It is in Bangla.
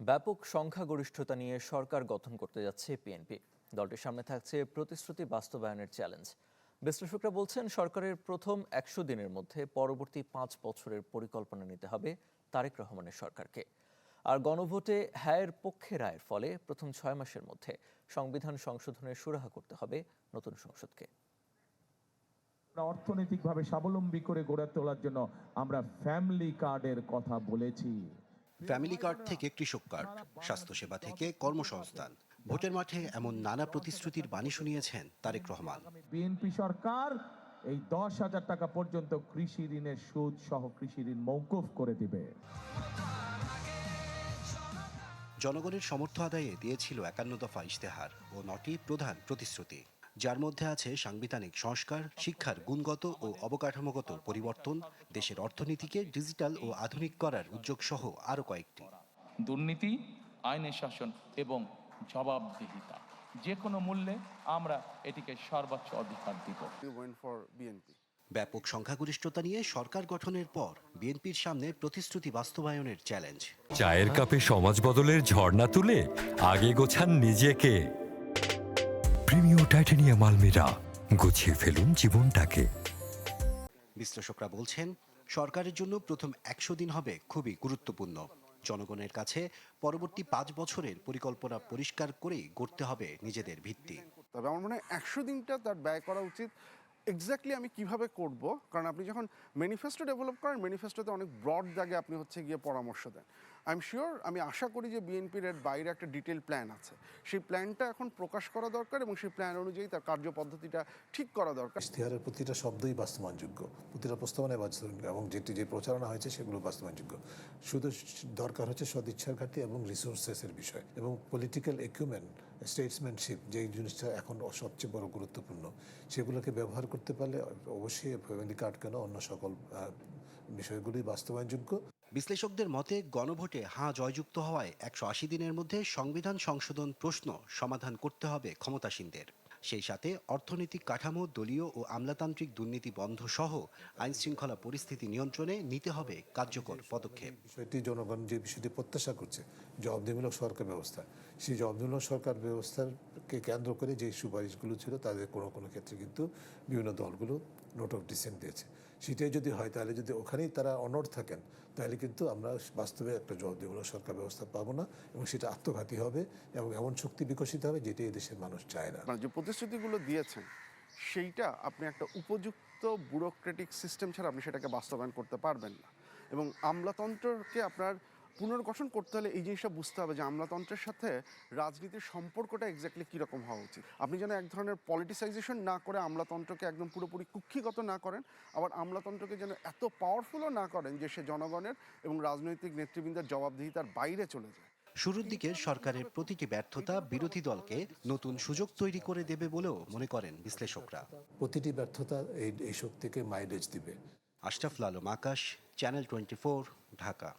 ব্যাপক সংখ্যাগরিষ্ঠতা নিয়ে সরকার গঠন করতে যাচ্ছে বিএনপি। দলটির সামনে থাকছে প্রতিশ্রুতি বাস্তবায়নের চ্যালেঞ্জ। বিশ্লেষকরা বলছেন, সরকারের প্রথম ১০০ দিনের মধ্যে পরবর্তী ৫ বছরের পরিকল্পনা নিতে হবে তারেক রহমানের সরকারকে। আর গণভোটে হ্যায়ের পক্ষে রায়ের ফলে প্রথম ৬ মাসের মধ্যে সংবিধান সংশোধনের সুরাহা করতে হবে নতুন সংসদকে। অর্থনৈতিকভাবে স্বাবলম্বী করে গড়ে তোলার জন্য আমরা ফ্যামিলি কার্ডের কথা বলেছি। ফ্যামিলি কার্ড থেকে কৃষক কার্ড, স্বাস্থ্যসেবা থেকে কর্মসংস্থান, ভোটের মাঠে এমন নানা প্রতিশ্রুতির বাণী শুনিয়েছেন তারেক রহমান। বিএনপি সরকার এই ১০,০০০ টাকা পর্যন্ত কৃষি ঋণের সুদ সহ কৃষি ঋণ মওকুফ করে দিবে। জনগণের সমর্থ আদায়ে দিয়েছিল ৫১ দফা ইশতেহার ও ৯টি প্রধান প্রতিশ্রুতি, যার মধ্যে আছে সাংবিধানিক সংস্কার, শিক্ষার গুণগত ও অবকাঠামোগত পরিবর্তন, দেশের অর্থনীতিকে ডিজিটাল ও আধুনিক করার উদ্যোগ সহ আরও কয়েকটি। দুর্নীতি, আইনের শাসন এবং জবাবদিহিতা, যে কোনো মূল্যে আমরা এটিকে সর্বোচ্চ অধিকার দিব। ব্যাপক সংখ্যাগরিষ্ঠতা নিয়ে সরকার গঠনের পর বিএনপির সামনে প্রতিশ্রুতি বাস্তবায়নের চ্যালেঞ্জ। চায়ের কাপে সমাজ বদলের ঝর্ণা তুলে আগে গোছান নিজেকে। প্রিমিয়ার টাইটানিয়াম আলমিরা, গুছিয়ে ফেলুন জীবনটাকে। বিশ্লেষকরা বলছেন, সরকারের জন্য প্রথম ১০০ দিন হবে খুবই গুরুত্বপূর্ণ। জনগণের কাছে পরবর্তী ৫ বছরের পরিকল্পনা পরিষ্কার করেই গড়তে হবে নিজেদের ভিত্তি। তবে আমার মনে হয় ১০০ দিনটা তার ব্যয় করা উচিত এক্স্যাক্টলি আমি কিভাবে করব, কারণ আপনি যখন ম্যানিফেস্টো ডেভেলপ করেন, ম্যানিফেস্টোতে অনেক ব্রড দাগে আপনি গিয়ে পরামর্শ দেন। আই এম শিওর, আমি আশা করি যে বিএনপির এর বাইরে একটা ডিটেল প্ল্যান আছে, সেই প্ল্যানটা এখন প্রকাশ করা দরকার এবং সেই প্ল্যান অনুযায়ী তার কার্যপদ্ধতিটা ঠিক করা দরকার। ইশতেহারের প্রতিটা শব্দই বাস্তবায়নযোগ্য, প্রতিটা প্রস্তাবনায় বাস্তবায়নযোগ্য এবং যে প্রচারণা হয়েছে সেগুলো বাস্তবায়নযোগ্য। শুধু দরকার হচ্ছে সদিচ্ছার ঘাটতি এবং রিসোর্সেসের বিষয় এবং পলিটিক্যাল একুইপমেন্ট, স্টেটসম্যানশিপ, যেই জিনিসটা এখন সবচেয়ে বড় গুরুত্বপূর্ণ, সেগুলোকে ব্যবহার করতে পারলে অবশ্যই ফ্যামিলি কার্ড কেন অন্য সকল বিষয়গুলি বাস্তবায়নযোগ্য। বিশ্লেষকদের মতে, গণভোটে হাঁ জয়যুক্ত হওয়ায় ১৮০ দিনের মধ্যে সংবিধান সংশোধন প্রশ্ন সমাধান করতে হবে ক্ষমতাসীনদের। সেই সাথে অর্থনৈতিক কাঠামো, দলীয় ও আমলাতান্ত্রিক দুর্নীতি বন্ধ সহ আইন শৃঙ্খলা পরিস্থিতি নিয়ন্ত্রণে নিতে হবে কার্যকর পদক্ষেপ। বিষয়টি জনগণ যে বিষয়টি প্রত্যাশা করছে, জবাবদিহিমূলক সরকার ব্যবস্থা, সেই জবাবদিহিমূলক সরকার ব্যবস্থাকে কেন্দ্র করে যে সুপারিশগুলো ছিল তাদের কোনো কোনো ক্ষেত্রে কিন্তু বিভিন্ন দলগুলো নোট অফ ডিসেন্ট দিয়েছে। সেটাই যদি হয়, তাহলে যদি ওখানেই তারা অনড় থাকেন, তাহলে কিন্তু আমরা বাস্তবে একটা জবাবদিহিমূলক সরকার ব্যবস্থা পাবো না এবং সেটা আত্মঘাতী হবে এবং এমন শক্তি বিকশিত হবে যেটি এদেশের মানুষ চায় না। যে প্রতিশ্রুতিগুলো দিয়েছেন সেইটা আপনি একটা উপযুক্ত ব্যুরোক্রেটিক সিস্টেম ছাড়া আপনি সেটাকে বাস্তবায়ন করতে পারবেন না। এবং আমলাতন্ত্রকে আপনার পুনর্গঠন করতে হলে এই জিনিসটা বুঝতে হবে যে আমলাতন্ত্রের সাথে রাজনীতির সম্পর্কটা এক্স্যাক্টলি কীরকম হওয়া উচিত। আপনি যেন এক ধরনের পলিটিসাইজেশন না করে আমলাতন্ত্রকে একদম পুরোপুরি কুক্ষিগত না করেন, আবার আমলাতন্ত্রকে যেন এত পাওয়ারফুলও না করেন যে সে জনগণের এবং রাজনৈতিক নেতৃবৃন্দের জবাবদিহিতার বাইরে চলে যায়। শুরুর দিকে সরকারের প্রতিটি ব্যর্থতা বিরোধী দলকে নতুন সুযোগ তৈরি করে দেবে বলেও মনে করেন বিশ্লেষকরা। প্রতিটি ব্যর্থতা এই শক্তিকে মাইলেজ দিবে। আশরাফুল আলম আকাশ, চ্যানেল 24, ঢাকা।